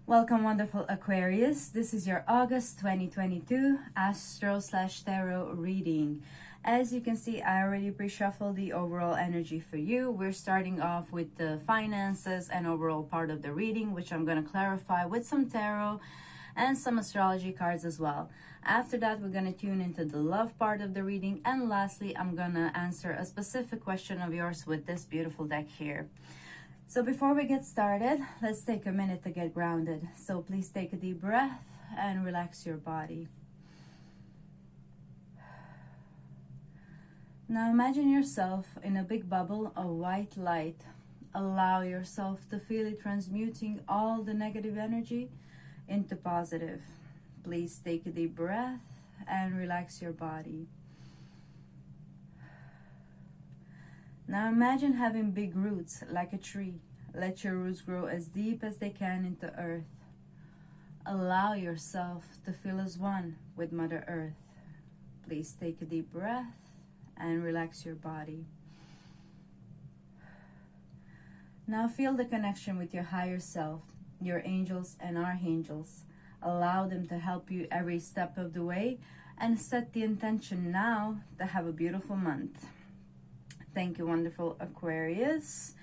Welcome, wonderful Aquarius. This is your August 2022 Astro/Tarot reading. As you can see, I already pre-shuffled the overall energy for you. We're starting off with the finances and overall part of the reading, which I'm going to clarify with some tarot and some astrology cards as well. After that, we're going to tune into the love part of the reading. And lastly, I'm going to answer a specific question of yours with this beautiful deck here. So before we get started, let's take a minute to get grounded. So please take a deep breath and relax your body. Now imagine yourself in a big bubble of white light. Allow yourself to feel it transmuting all the negative energy into positive. Please take a deep breath and relax your body. Now imagine having big roots like a tree. Let your roots grow as deep as they can into earth. Allow yourself to feel as one with Mother Earth. Please take a deep breath and relax your body. Now feel the connection with your higher self, your angels and archangels. Allow them to help you every step of the way and set the intention now to have a beautiful month. Thank you, wonderful Aquarius.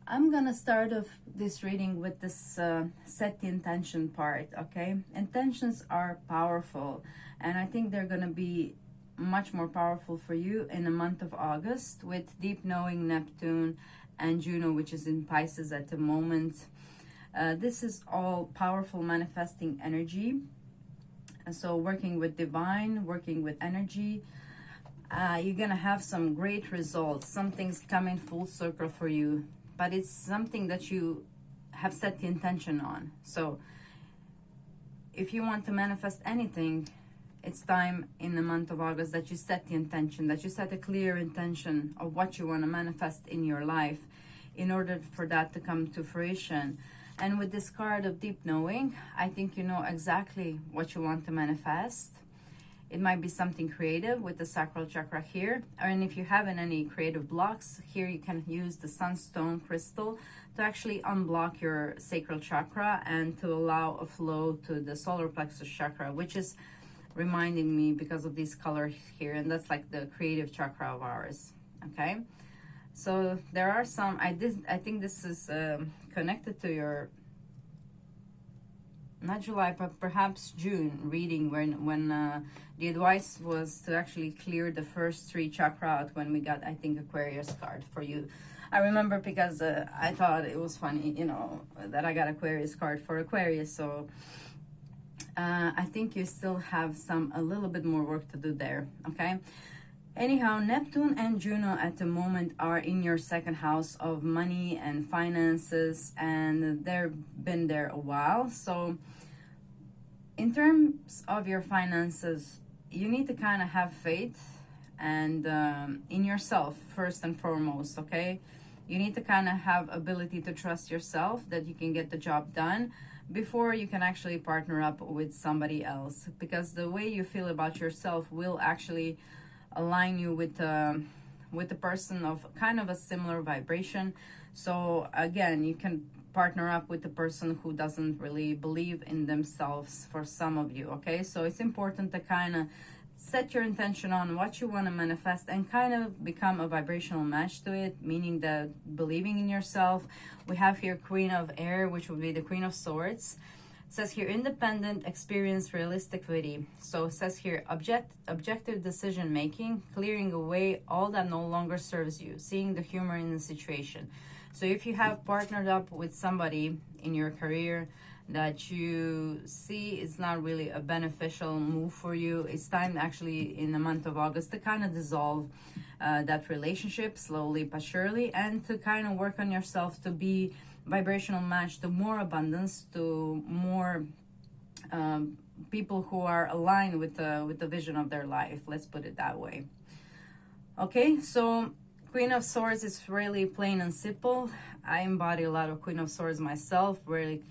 I'm gonna start off this reading with this set the intention part, okay? Intentions are powerful, and I think they're gonna be much more powerful for you in the month of August with deep knowing Neptune and Juno, which is in Pisces at the moment. This is all powerful manifesting energy. So working with divine, working with energy, you're gonna have some great results. Something's coming full circle for you, but it's something that you have set the intention on. So if you want to manifest anything, it's time in the month of August that you set the intention, that you set a clear intention of what you want to manifest in your life in order for that to come to fruition. And with this card of deep knowing, I think you know exactly what you want to manifest. It might be something creative with the sacral chakra here. And if you have any creative blocks, here you can use the sunstone crystal to actually unblock your sacral chakra and to allow a flow to the solar plexus chakra, which is reminding me because of these colors here. And that's like the creative chakra of ours, okay? So there are some, I think this is connected to your, not July, but perhaps June reading when the advice was to actually clear the first 3 chakra out when we got, I think, Aquarius card for you. I remember because I thought it was funny, you know, that I got Aquarius card for Aquarius. So I think you still have a little bit more work to do there, okay? Anyhow, Neptune and Juno at the moment are in your second house of money and finances, and they've been there a while. So in terms of your finances, you need to kind of have faith and in yourself first and foremost, okay? You need to kind of have ability to trust yourself that you can get the job done before you can actually partner up with somebody else, because the way you feel about yourself will actually align you with the person of kind of a similar vibration. So again, you can partner up with the person who doesn't really believe in themselves for some of you, okay? So it's important to kind of set your intention on what you want to manifest and kind of become a vibrational match to it, meaning that believing in yourself. We have here Queen of Air, which would be the Queen of Swords. It says here independent, experience, realistic witty. So it says here objective decision making, clearing away all that no longer serves you, seeing the humor in the situation. So if you have partnered up with somebody in your career that you see is not really a beneficial move for you, it's time actually in the month of August to kind of dissolve that relationship slowly but surely, and to kind of work on yourself to be vibrational match to more abundance, to more people who are aligned with the vision of their life. Let's put it that way. Okay, so Queen of Swords is really plain and simple. I embody a lot of Queen of Swords myself, really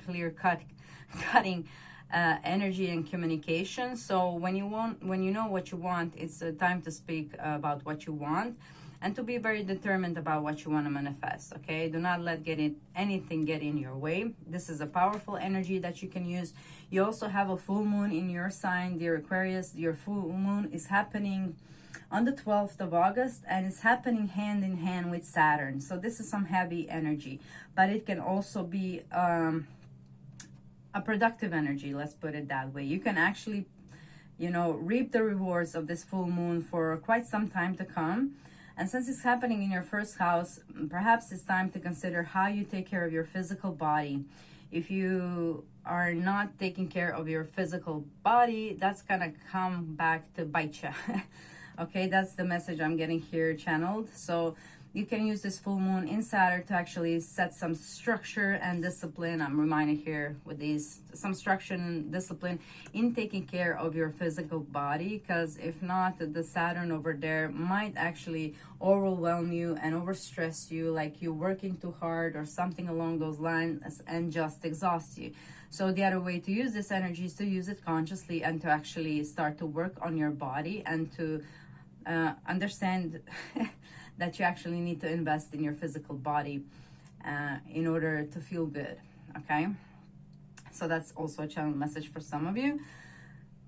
cutting energy and communication. So when you know what you want, it's time to speak about what you want. and to be very determined about what you want to manifest, okay? Do not let anything get in your way. This is a powerful energy that you can use. You also have a full moon in your sign, dear Aquarius. Your full moon is happening on the 12th of August, and it's happening hand in hand with Saturn. So this is some heavy energy, but it can also be a productive energy, let's put it that way. You can actually, you know, reap the rewards of this full moon for quite some time to come. And since it's happening in your first house, perhaps it's time to consider how you take care of your physical body. If you are not taking care of your physical body, that's gonna come back to bite you. Okay, that's the message I'm getting here channeled. So you can use this full moon in Saturn to actually set some structure and discipline. I'm reminded here with these, some structure and discipline in taking care of your physical body, because if not, the Saturn over there might actually overwhelm you and overstress you, like you're working too hard or something along those lines, and just exhaust you. So the other way to use this energy is to use it consciously and to actually start to work on your body and to understand that you actually need to invest in your physical body in order to feel good, okay? So that's also a channel message for some of you.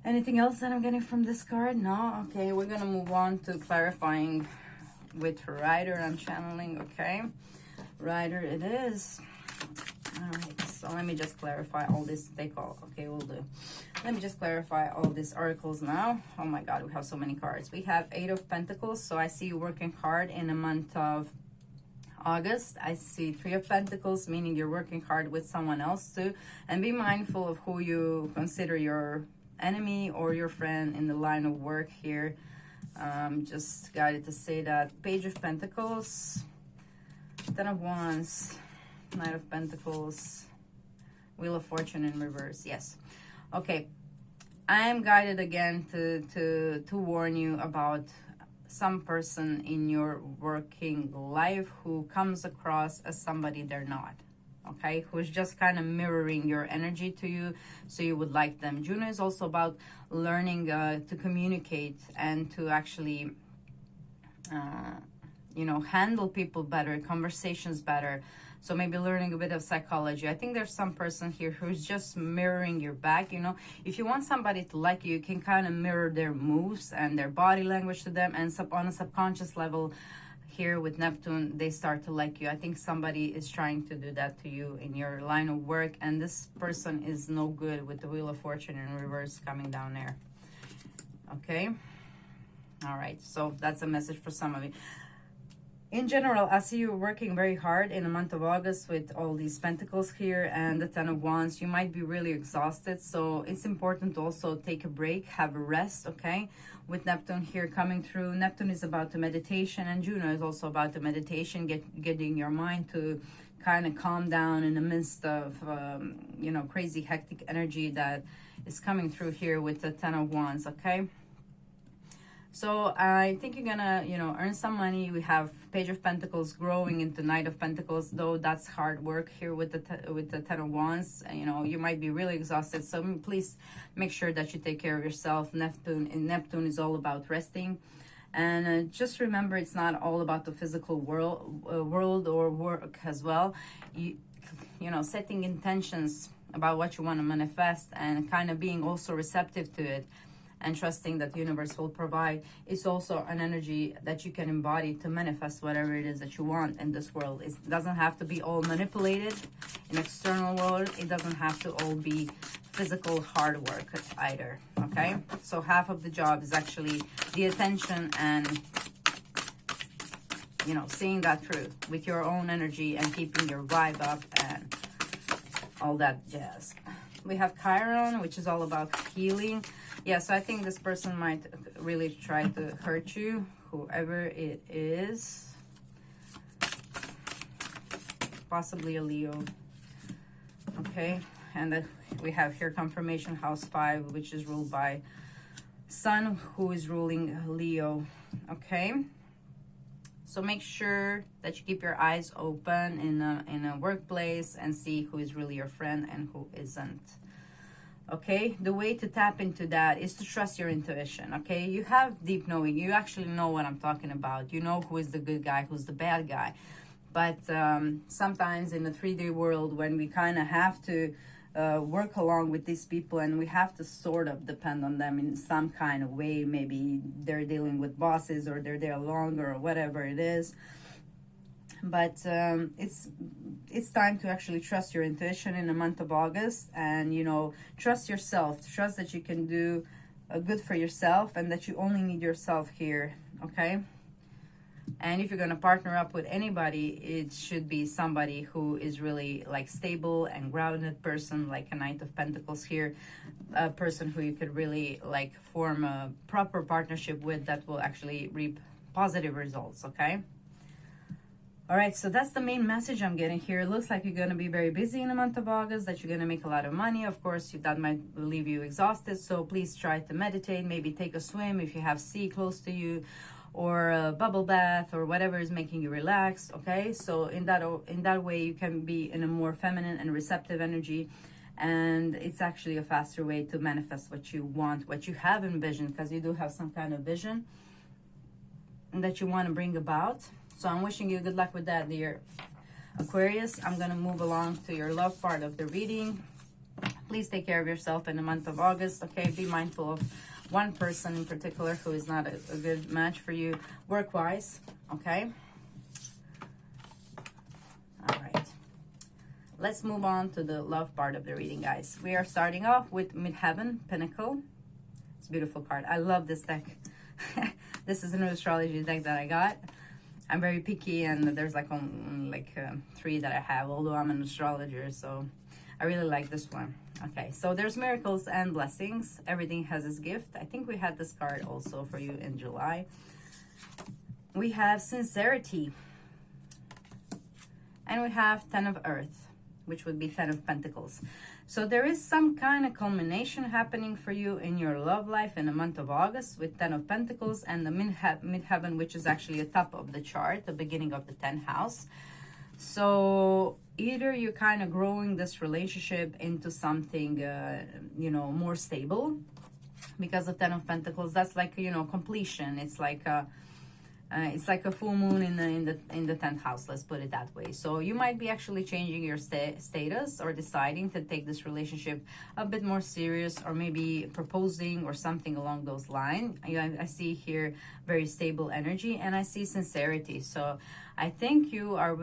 Anything else that I'm getting from this card? No? Okay, we're gonna move on to clarifying with Rider. I'm channeling, okay? Rider it is. All right, so let me just clarify all this. Take all, okay, we'll do. Let me just clarify all these oracles now. Oh my God, we have so many cards. We have 8 of Pentacles, so I see you working hard in the month of August. I see 3 of Pentacles, meaning you're working hard with someone else too. And be mindful of who you consider your enemy or your friend in the line of work here. Just guided to say that. Page of Pentacles, 10 of Wands, Knight of Pentacles, Wheel of Fortune in reverse. Yes. Okay. I am guided again to warn you about some person in your working life who comes across as somebody they're not. Okay, who's just kind of mirroring your energy to you, so you would like them. Juno is also about learning to communicate and to actually you know, handle people better, conversations better. So maybe learning a bit of psychology. I think there's some person here who's just mirroring your back, you know. If you want somebody to like you, you can kind of mirror their moves and their body language to them. And on a subconscious level here with Neptune, they start to like you. I think somebody is trying to do that to you in your line of work. And this person is no good with the Wheel of Fortune in reverse coming down there. Okay. All right. So that's a message for some of you. In general, I see you working very hard in the month of August with all these pentacles here and the 10 of Wands. You might be really exhausted, so it's important to also take a break, have a rest, okay? With Neptune here coming through. Neptune is about the meditation, and Juno is also about the meditation, getting your mind to kind of calm down in the midst of, you know, crazy hectic energy that is coming through here with the 10 of Wands, okay? So I think you're gonna, you know, earn some money. We have Page of Pentacles growing into Knight of Pentacles, though that's hard work here with the 10 of Wands. You know, you might be really exhausted. So please make sure that you take care of yourself. Neptune is all about resting. And just remember, it's not all about the physical world or work as well. You know, setting intentions about what you want to manifest and kind of being also receptive to it, and trusting that the universe will provide is also an energy that you can embody to manifest whatever it is that you want in this world. It doesn't have to be all manipulated in external world. It doesn't have to all be physical hard work either, okay? So half of the job is actually the attention and, you know, seeing that through with your own energy and keeping your vibe up and all that jazz. We have Chiron, which is all about healing. Yeah, so I think this person might really try to hurt you, whoever it is. Possibly a Leo. Okay, and we have here confirmation house 5, which is ruled by Sun, who is ruling Leo. Okay, so make sure that you keep your eyes open in a workplace and see who is really your friend and who isn't. Okay, the way to tap into that is to trust your intuition. Okay, you have deep knowing. You actually know what I'm talking about. You know who is the good guy, who's the bad guy. But sometimes in the 3D world, when we kind of have to work along with these people, and we have to sort of depend on them in some kind of way, maybe they're dealing with bosses, or they're there longer, or whatever it is. But it's time to actually trust your intuition in the month of August, and, you know, trust yourself. Trust that you can do good for yourself, and that you only need yourself here. Okay. And if you're going to partner up with anybody, it should be somebody who is really like stable and grounded person, like a Knight of Pentacles here, a person who you could really like form a proper partnership with that will actually reap positive results. Okay. All right, so that's the main message I'm getting here. It looks like you're going to be very busy in the month of August, that you're going to make a lot of money. Of course, that might leave you exhausted, so please try to meditate, maybe take a swim if you have sea close to you, or a bubble bath, or whatever is making you relax. Okay, so in that way you can be in a more feminine and receptive energy, and it's actually a faster way to manifest what you want, what you have envisioned, because you do have some kind of vision that you want to bring about. So I'm wishing you good luck with that, dear Aquarius. I'm going to move along to your love part of the reading. Please take care of yourself in the month of August. Okay, be mindful of one person in particular who is not a good match for you work-wise. Okay. All right. Let's move on to the love part of the reading, guys. We are starting off with Midheaven, Pinnacle. It's a beautiful card. I love this deck. This is a new astrology deck that I got. I'm very picky, and there's like three that I have, although I'm an astrologer, so I really like this one. Okay, so there's miracles and blessings. Everything has its gift. I think we had this card also for you in July. We have sincerity. And we have 10 of Earth, which would be 10 of Pentacles. So there is some kind of culmination happening for you in your love life in the month of August with 10 of Pentacles and the Midheaven, which is actually a top of the chart, the beginning of the 10th house. So either you're kind of growing this relationship into something, you know, more stable, because the 10 of Pentacles, that's like, you know, completion. It's like a full moon in the 10th house, let's put it that way. So you might be actually changing your status, or deciding to take this relationship a bit more serious, or maybe proposing or something along those lines. I see here very stable energy, and I see sincerity. So I think you are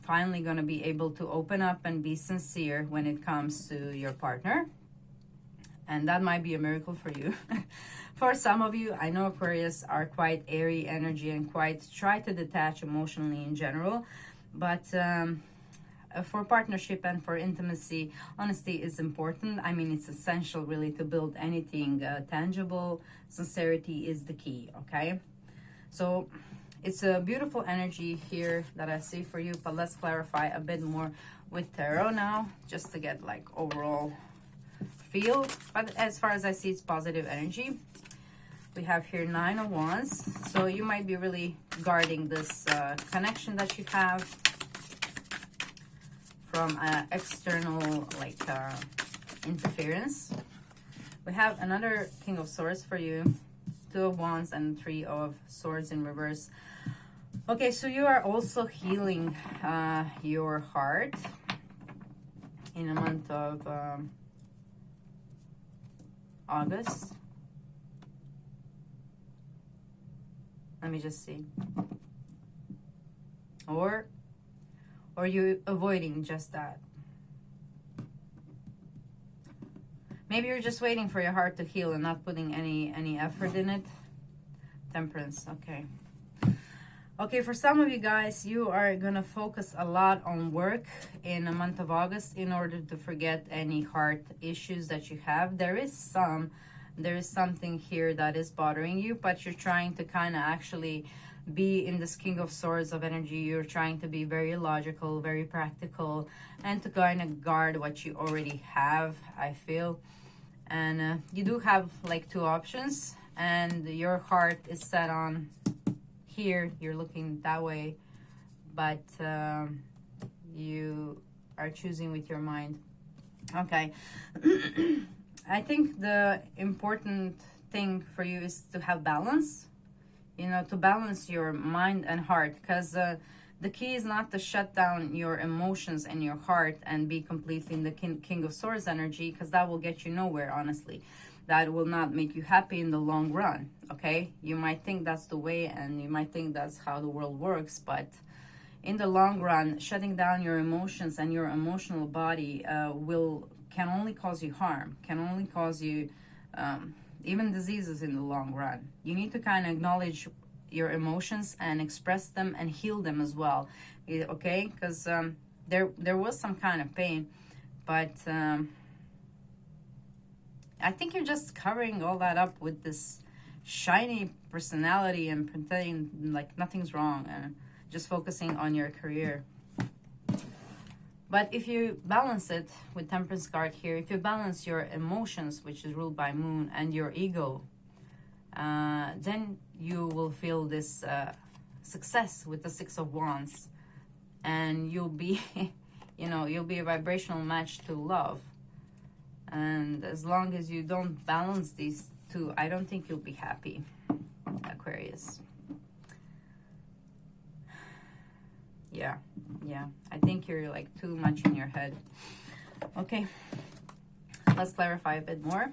finally going to be able to open up and be sincere when it comes to your partner. And that might be a miracle for you. For some of you, I know Aquarius are quite airy energy and quite try to detach emotionally in general. But for partnership and for intimacy, honesty is important. I mean, it's essential really to build anything tangible. Sincerity is the key, okay? So it's a beautiful energy here that I see for you. But let's clarify a bit more with tarot now, just to get like overall feel. But as far as I see, it's positive energy. We have here 9 of Wands, so you might be really guarding this connection that you have from external like interference. We have another King of Swords for you, 2 of Wands and 3 of Swords in reverse. Okay, so you are also healing your heart in a month of August. Let me just see. Or you avoiding just that. Maybe you're just waiting for your heart to heal and not putting any effort in it. Temperance, okay. Okay, for some of you guys, you are gonna focus a lot on work in the month of August in order to forget any heart issues that you have. There is something here that is bothering you, but you're trying to kind of actually be in this King of Swords of energy. You're trying to be very logical, very practical, and to kind of guard what you already have, I feel. And you do have like 2 options, and your heart is set on here. You're looking that way, but you are choosing with your mind. Okay. I think the important thing for you is to have balance, you know, to balance your mind and heart, because the key is not to shut down your emotions and your heart and be completely in the King of Swords energy, because that will get you nowhere, honestly. That will not make you happy in the long run, okay? You might think that's the way, and you might think that's how the world works, but in the long run, shutting down your emotions and your emotional body can only cause you harm, can only cause you even diseases in the long run. You need to kind of acknowledge your emotions and express them and heal them as well, okay? Because there was some kind of pain, but I think you're just covering all that up with this shiny personality and pretending like nothing's wrong and just focusing on your career. But if you balance it with Temperance card here, if you balance your emotions, which is ruled by Moon, and your ego, then you will feel this success with the Six of Wands, and you'll be, you know, you'll be a vibrational match to love. And as long as you don't balance these two, I don't think you'll be happy, Aquarius. Yeah, I think you're like too much in your head. Okay, let's clarify a bit more.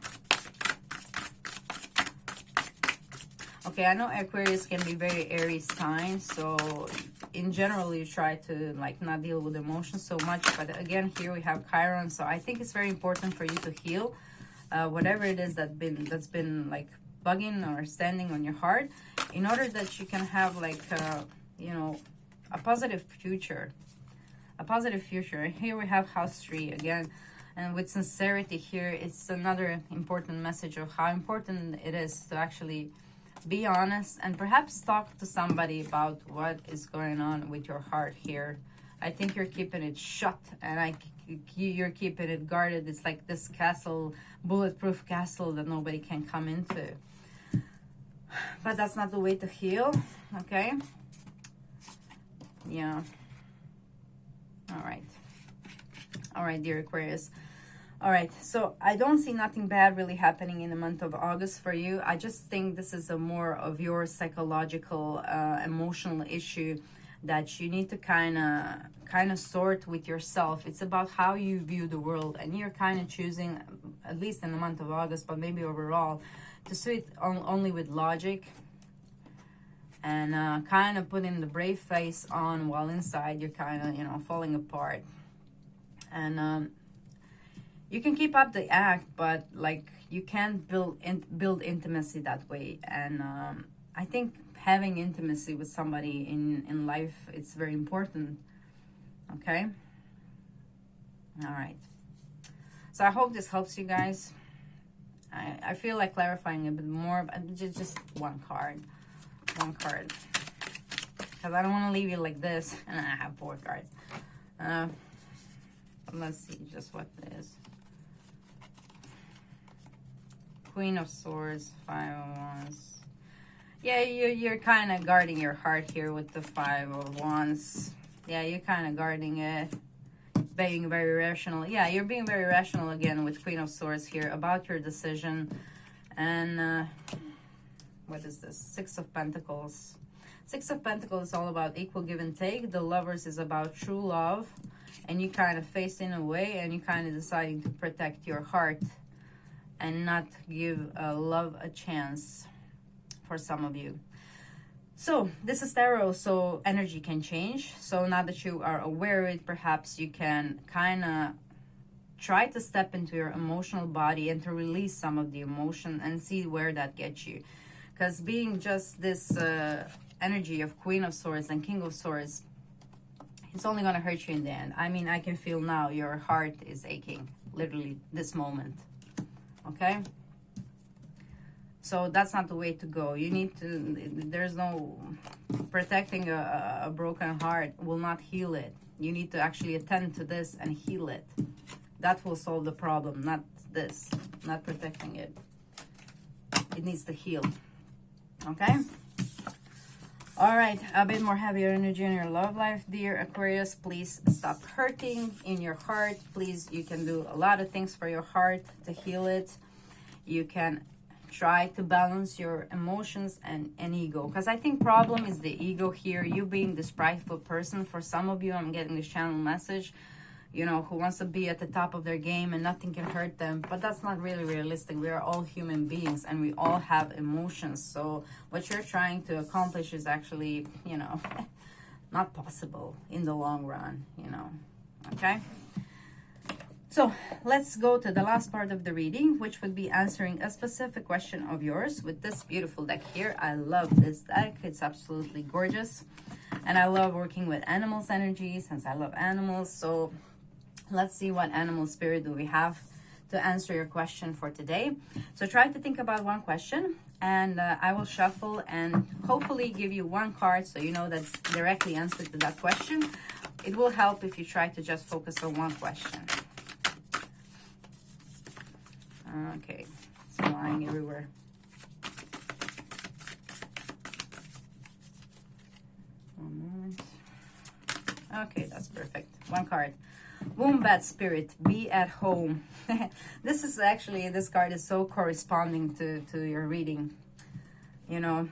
Okay, I know Aquarius can be very airy sign, so in general you try to like not deal with emotions so much, but again here we have Chiron, so I think it's very important for you to heal whatever it is that's been like bugging or standing on your heart, in order that you can have like you know, a positive future. And here we have House 3 again, and with sincerity here, it's another important message of how important it is to actually be honest and perhaps talk to somebody about what is going on with your heart here. I think you're keeping it shut, and you're keeping it guarded. It's like this castle, bulletproof castle that nobody can come into. But that's not the way to heal, okay? Yeah. All right, dear Aquarius. All right, so I don't see nothing bad really happening in the month of August for you. I just think this is a more of your psychological, emotional issue that you need to kind of sort with yourself. It's about how you view the world, and you're kind of choosing, at least in the month of August, but maybe overall, to see it only with logic, and kind of putting the brave face on while inside you're kind of, you know, falling apart. And you can keep up the act, but like you can't build intimacy that way. And I think having intimacy with somebody in life, it's very important. Okay. All right. So I hope this helps you guys. I feel like clarifying a bit more, but just one card, because I don't want to leave you like this and I have 4 cards. Let's see just what it is. Queen of Swords, 5 of Wands. Yeah, you're kind of guarding your heart here with the 5 of Wands. Yeah, you're kind of guarding it, being very rational. Yeah, you're being very rational again with Queen of Swords here about your decision. And what is this? 6 of Pentacles. 6 of Pentacles is all about equal give and take. The Lovers is about true love, and you kind of facing away, and you kind of deciding to protect your heart and not give love a chance for some of you. So this is tarot, so energy can change. So now that you are aware of it, perhaps you can kind of try to step into your emotional body and to release some of the emotion and see where that gets you. Because being just this energy of Queen of Swords and King of Swords, it's only going to hurt you in the end. I mean, I can feel now your heart is aching, literally this moment. Okay? So that's not the way to go. You need to, there's no, protecting a broken heart will not heal it. You need to actually attend to this and heal it. That will solve the problem, not this, not protecting it. It needs to heal. Okay? All right, a bit more heavier energy in your love life, dear Aquarius. Please stop hurting in your heart. Please, you can do a lot of things for your heart to heal it. You can try to balance your emotions and ego, because I think problem is the ego here. You being this prideful person. For some of you, I'm getting this channel message, you know, who wants to be at the top of their game and nothing can hurt them. But that's not really realistic. We are all human beings and we all have emotions. So what you're trying to accomplish is actually, you know, not possible in the long run, you know. Okay. So let's go to the last part of the reading, which would be answering a specific question of yours with this beautiful deck here. I love this deck. It's absolutely gorgeous. And I love working with animals energy since I love animals. So let's see what animal spirit do we have to answer your question for today. So try to think about one question, and I will shuffle and hopefully give you one card so you know that's directly answered to that question. It will help if you try to just focus on one question. Okay, it's flying everywhere. One moment. Okay, that's perfect. One card. Wombat spirit, be at home. This is actually, this card is so corresponding to your reading, you know.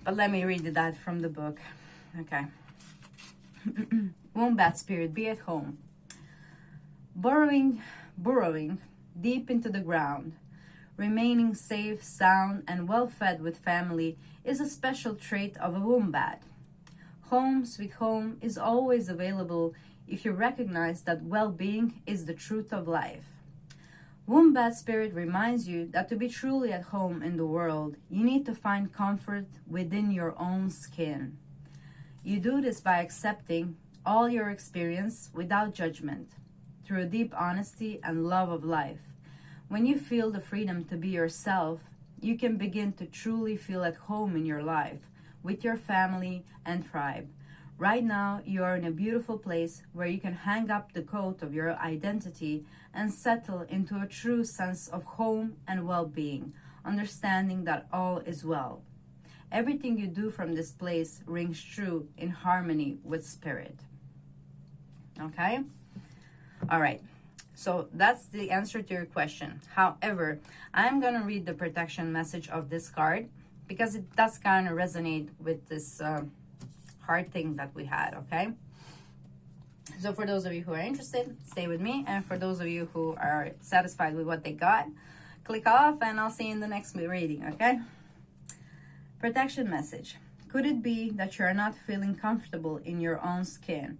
But let me read that from the book. Okay. Wombat spirit, be at home. Burrowing deep into the ground, remaining safe, sound, and well-fed with family is a special trait of a wombat. Home, sweet home, is always available if you recognize that well-being is the truth of life. Wombat spirit reminds you that to be truly at home in the world, you need to find comfort within your own skin. You do this by accepting all your experience without judgment, through a deep honesty and love of life. When you feel the freedom to be yourself, you can begin to truly feel at home in your life, with your family and tribe. Right now, you are in a beautiful place where you can hang up the coat of your identity and settle into a true sense of home and well-being, understanding that all is well. Everything you do from this place rings true in harmony with spirit. Okay? All right. So that's the answer to your question. However, I'm going to read the protection message of this card because it does kind of resonate with this hard thing that we had, okay? So for those of you who are interested, stay with me. And for those of you who are satisfied with what they got, click off and I'll see you in the next reading, okay? Protection message. Could it be that you are not feeling comfortable in your own skin?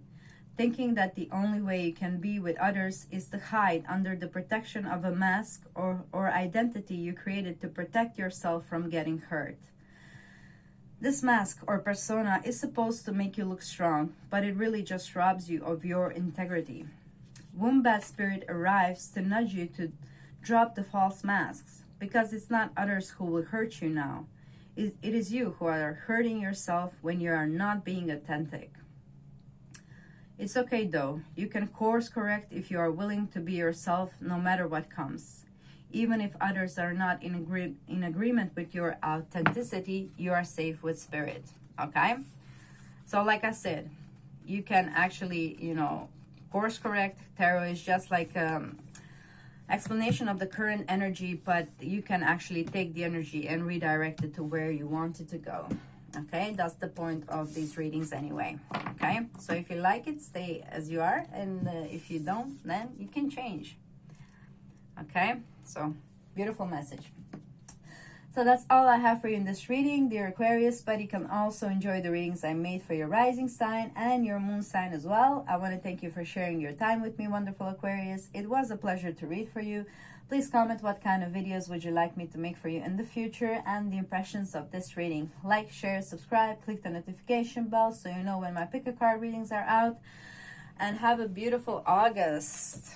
Thinking that the only way you can be with others is to hide under the protection of a mask or identity you created to protect yourself from getting hurt. This mask or persona is supposed to make you look strong, but it really just robs you of your integrity. Wombat spirit arrives to nudge you to drop the false masks, because it's not others who will hurt you now. It is you who are hurting yourself when you are not being authentic. It's okay though. You can course correct if you are willing to be yourself no matter what comes. Even if others are not in agreement with your authenticity, you are safe with spirit. Okay? So like I said, you can actually, you know, course correct. Tarot is just like explanation of the current energy, but you can actually take the energy and redirect it to where you want it to go. Okay, that's the point of these readings anyway. Okay, so if you like it, stay as you are, and if you don't, then you can change. Okay, so beautiful message. So that's all I have for you in this reading, dear Aquarius, but you can also enjoy the readings I made for your rising sign and your moon sign as well. I want to thank you for sharing your time with me, wonderful Aquarius. It was a pleasure to read for you. Please comment what kind of videos would you like me to make for you in the future and the impressions of this reading. Like, share, subscribe, click the notification bell so you know when my pick a card readings are out. And have a beautiful August.